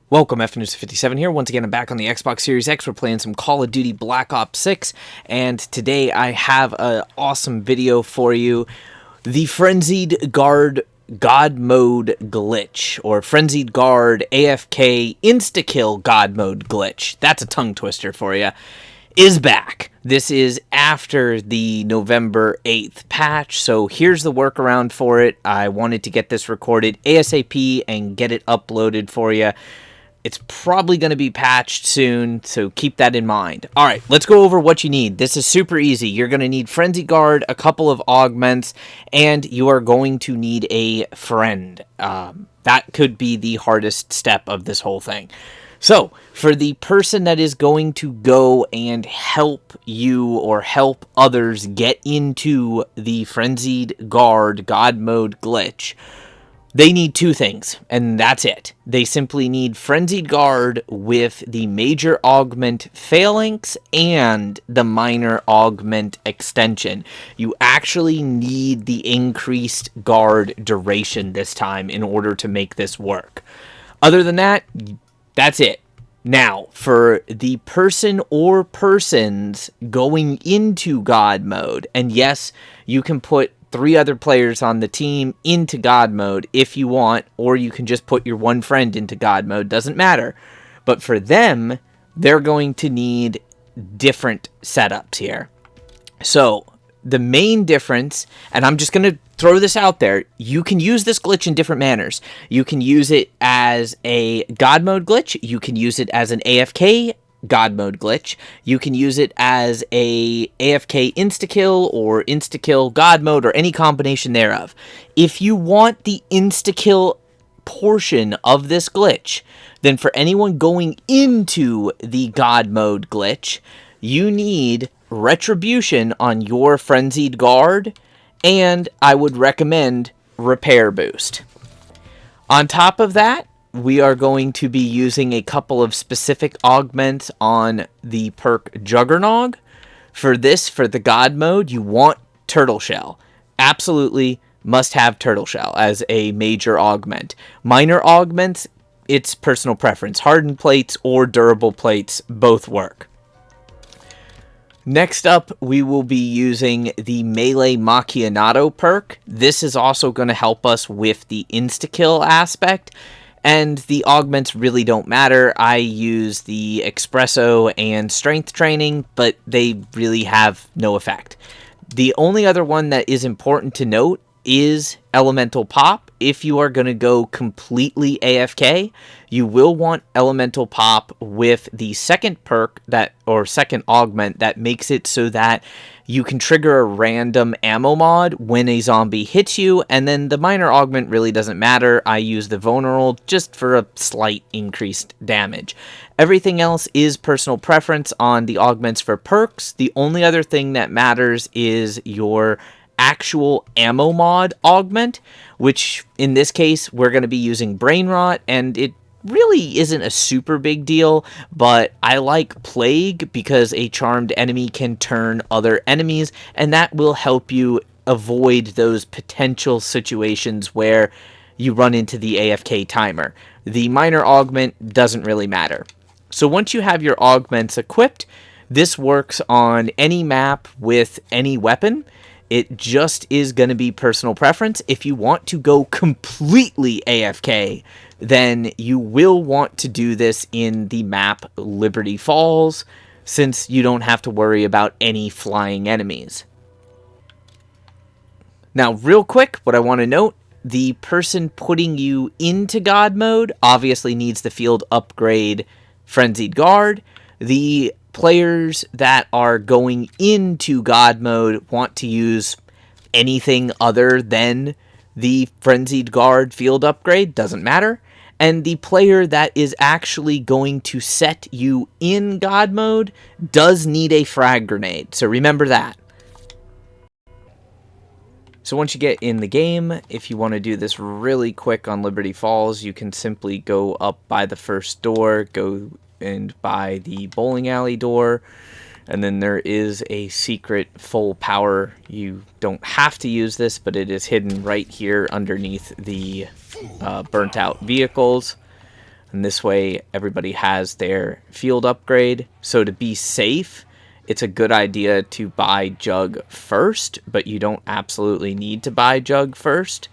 Welcome, FNews57 here. Once again, I'm back on the Xbox Series X. We're playing some Call of Duty Black Ops 6, and today I have an awesome video for you. The Frenzied Guard God Mode glitch, or Frenzied Guard AFK Insta-Kill God Mode glitch. That's a tongue twister for you. Is back. This is after the November 8th patch, so here's the workaround for it. I wanted to get this recorded ASAP and get it uploaded for you. It's probably going to be patched soon, so keep that in mind. All right, let's go over what you need. This is super easy. You're going to need Frenzied Guard, a couple of augments, and you are going to need a friend. That could be the hardest step of this whole thing. So, for the person that is going to go and help you or help others get into the Frenzied Guard God Mode glitch, they need two things, and that's it. They simply need Frenzied Guard with the major augment phalanx and the minor augment extension. You actually need the increased guard duration this time in order to make this work. Other than that, that's it. Now, for the person or persons going into God Mode, and yes, you can put 3 other players on the team into God Mode if you want, or you can just put your one friend into God Mode, doesn't matter. But for them, they're going to need different setups here. So, the main difference, and I'm just going to throw this out there, you can use this glitch in different manners. You can use it as a God Mode glitch, you can use it as an AFK God Mode glitch, you can use it as a AFK insta-kill or insta-kill God Mode, or any combination thereof. If you want the insta-kill portion of this glitch, then for anyone going into the God Mode glitch, you need Retribution on your Frenzied Guard, and I would recommend Repair Boost. On top of that, we are going to be using a couple of specific augments on the perk Juggernog. For this, for the God Mode, you want Turtle Shell. Absolutely must have Turtle Shell as a major augment. Minor augments, it's personal preference. Hardened plates or durable plates both work. Next up, we will be using the Melee Macchiato perk. This is also going to help us with the insta-kill aspect, and the augments really don't matter. I use the Espresso and Strength Training, but they really have no effect. The only other one that is important to note is Elemental Pop. If you are going to go completely AFK, you will want Elemental Pop with the second perk second augment that makes it so that you can trigger a random ammo mod when a zombie hits you, and then the minor augment really doesn't matter. I use the Vulnerable just for a slight increased damage. Everything else is personal preference on the augments for perks. The only other thing that matters is your actual ammo mod augment, which in this case we're going to be using Brain Rot, and it really isn't a super big deal, but I like Plague because a charmed enemy can turn other enemies, and that will help you avoid those potential situations where you run into the AFK timer. The minor augment doesn't really matter. So once you have your augments equipped, this works on any map with any weapon. It just is going to be personal preference. If you want to go completely AFK, then you will want to do this in the map Liberty Falls, since you don't have to worry about any flying enemies. Now, real quick, what I want to note, the person putting you into God Mode obviously needs the field upgrade Frenzied Guard. The players that are going into God Mode want to use anything other than the Frenzied Guard field upgrade, doesn't matter. And the player that is actually going to set you in God Mode does need a frag grenade, so remember that. So once you get in the game, if you want to do this really quick on Liberty Falls, you can simply go up by the first door, go and by the bowling alley door, and then there is a secret full power. You don't have to use this, but it is hidden right here underneath the burnt out vehicles. and this way everybody has their field upgrade. So to be safe, it's a good idea to buy Jug first, but you don't absolutely need to buy Jug first.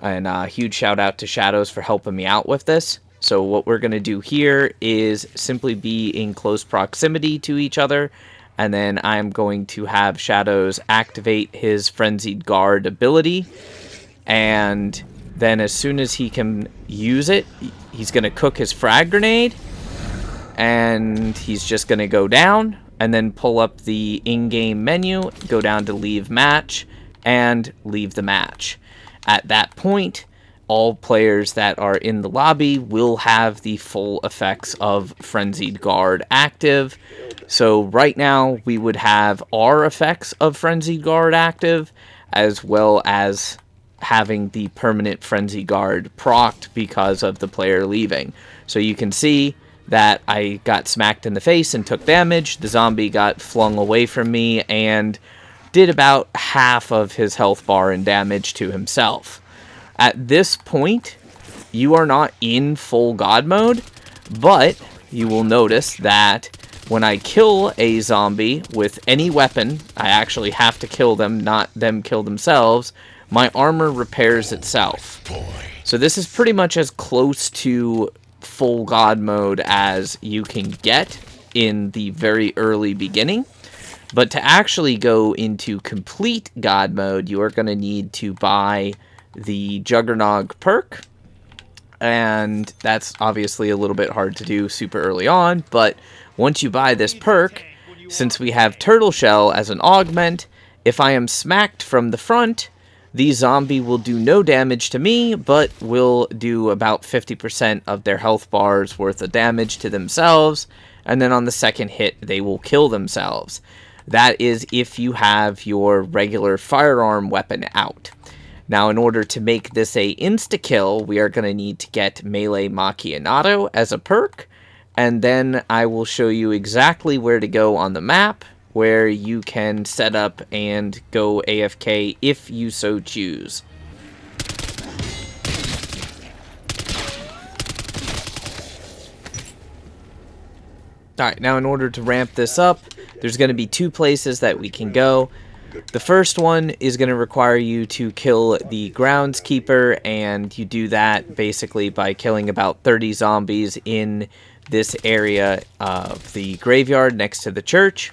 And a huge shout out to Shadows for helping me out with this. So what we're going to do here is simply be in close proximity to each other, and then I'm going to have Shadows activate his Frenzied Guard ability, and then as soon as he can use it, he's going to cook his frag grenade, and he's just going to go down, and then pull up the in-game menu, go down to leave match, and leave the match. At that point, all players that are in the lobby will have the full effects of Frenzied Guard active. So right now, we would have our effects of Frenzied Guard active, as well as having the permanent Frenzied Guard procced because of the player leaving. So you can see that I got smacked in the face and took damage. The zombie got flung away from me and did about half of his health bar and damage to himself. At this point, you are not in full God mode, but you will notice that when I kill a zombie with any weapon, I actually have to kill them, not them kill themselves, my armor repairs itself. So this is pretty much as close to full God mode as you can get in the very early beginning. But to actually go into complete God mode, you are going to need to buy the Juggernog perk, and that's obviously a little bit hard to do super early on, but once you buy this perk, since we have Turtle Shell as an augment, if I am smacked from the front, the zombie will do no damage to me, but will do about 50% of their health bars worth of damage to themselves, and then on the second hit, they will kill themselves. That is if you have your regular firearm weapon out. Now, in order to make this a insta-kill, we are going to need to get Melee Macchiato as a perk, and then I will show you exactly where to go on the map, where you can set up and go AFK if you so choose. Alright, now in order to ramp this up, there's going to be two places that we can go. The first one is going to require you to kill the groundskeeper, and you do that basically by killing about 30 zombies in this area of the graveyard next to the church.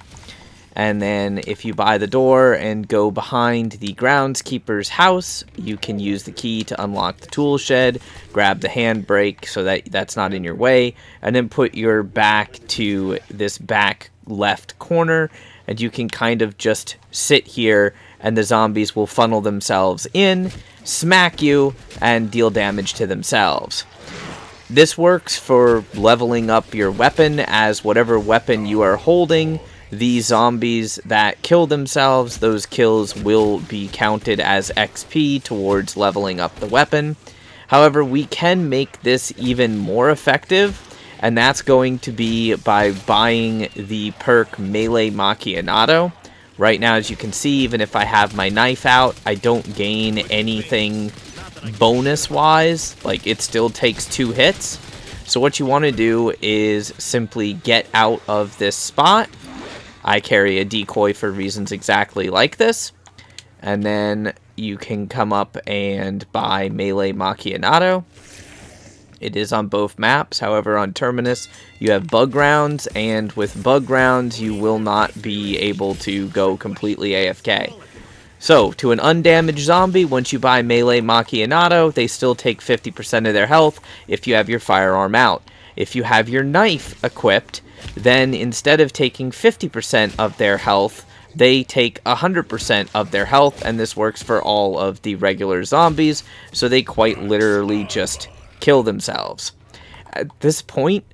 And then if you buy the door and go behind the groundskeeper's house, you can use the key to unlock the tool shed, grab the handbrake so that that's not in your way, and then put your back to this back left corner, and you can kind of just sit here and the zombies will funnel themselves in, smack you, and deal damage to themselves. This works for leveling up your weapon, as whatever weapon you are holding, the zombies that kill themselves, those kills will be counted as XP towards leveling up the weapon. However, we can make this even more effective, and that's going to be by buying the perk Melee Macchiato. Right now, as you can see, even if I have my knife out, I don't gain anything bonus-wise. Like, it still takes 2 hits. So what you want to do is simply get out of this spot. I carry a decoy for reasons exactly like this. And then you can come up and buy Melee Macchiato. It is on both maps. However, on Terminus, you have bug rounds, and with bug rounds, you will not be able to go completely AFK. So, to an undamaged zombie, once you buy Melee Macchiato, they still take 50% of their health if you have your firearm out. If you have your knife equipped, then instead of taking 50% of their health, they take 100% of their health, and this works for all of the regular zombies, so they quite literally just kill themselves. At this point,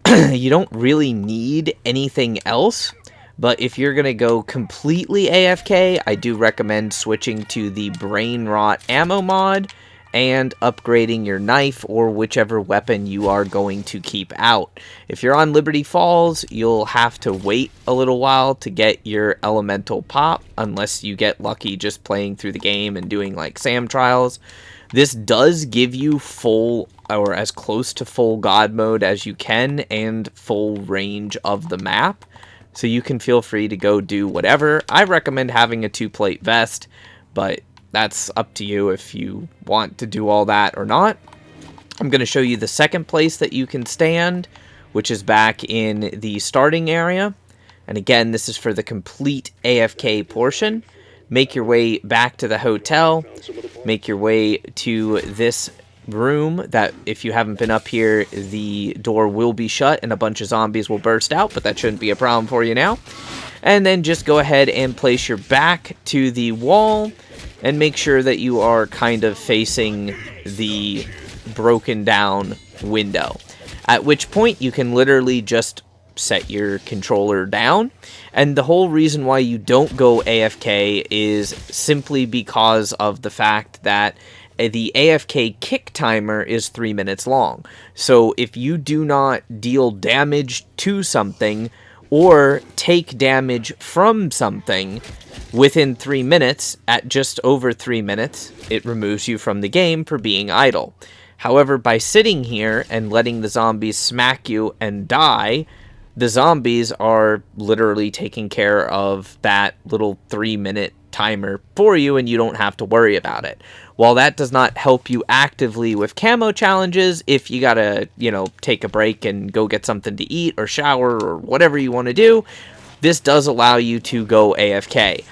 you don't really need anything else, but if you're going to go completely AFK, I do recommend switching to the Brain Rot ammo mod and upgrading your knife or whichever weapon you are going to keep out. If you're on Liberty Falls, you'll have to wait a little while to get your elemental pop, unless you get lucky just playing through the game and doing like SAM trials. This does give you full, or as close to full God mode as you can, and full range of the map. So you can feel free to go do whatever. I recommend having a 2-plate vest, but that's up to you if you want to do all that or not. I'm going to show you the second place that you can stand, which is back in the starting area. And again, this is for the complete AFK portion. Make your way back to the hotel. Make your way to this room that, if you haven't been up here, the door will be shut and a bunch of zombies will burst out, but that shouldn't be a problem for you now. And then just go ahead and place your back to the wall and make sure that you are kind of facing the broken down window. At which point you can literally just set your controller down. And the whole reason why you don't go AFK is simply because of the fact that the AFK kick timer is 3 minutes long. So if you do not deal damage to something or take damage from something within 3 minutes, at just over 3 minutes, it removes you from the game for being idle. However, by sitting here and letting the zombies smack you and die, the zombies are literally taking care of that little 3-minute timer for you, and you don't have to worry about it. While that does not help you actively with camo challenges, if you gotta, take a break and go get something to eat or shower or whatever you want to do, this does allow you to go AFK.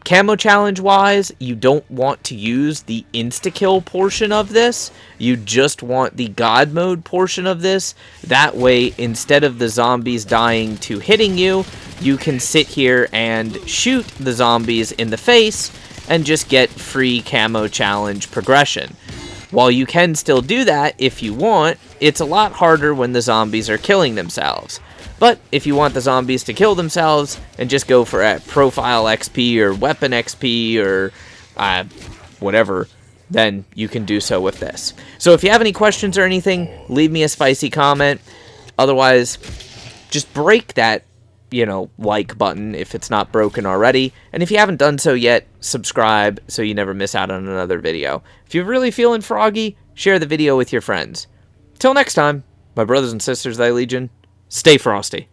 Camo challenge wise, you don't want to use the insta-kill portion of this. You just want the God mode portion of this. That way, instead of the zombies dying to hitting you, you can sit here and shoot the zombies in the face and just get free camo challenge progression. While you can still do that if you want, it's a lot harder when the zombies are killing themselves. But if you want the zombies to kill themselves and just go for a profile XP or weapon XP or whatever, then you can do so with this. So if you have any questions or anything, leave me a spicy comment. Otherwise, just break that, like button if it's not broken already. And if you haven't done so yet, subscribe so you never miss out on another video. If you're really feeling froggy, share the video with your friends. Till next time, my brothers and sisters, thy legion, stay frosty.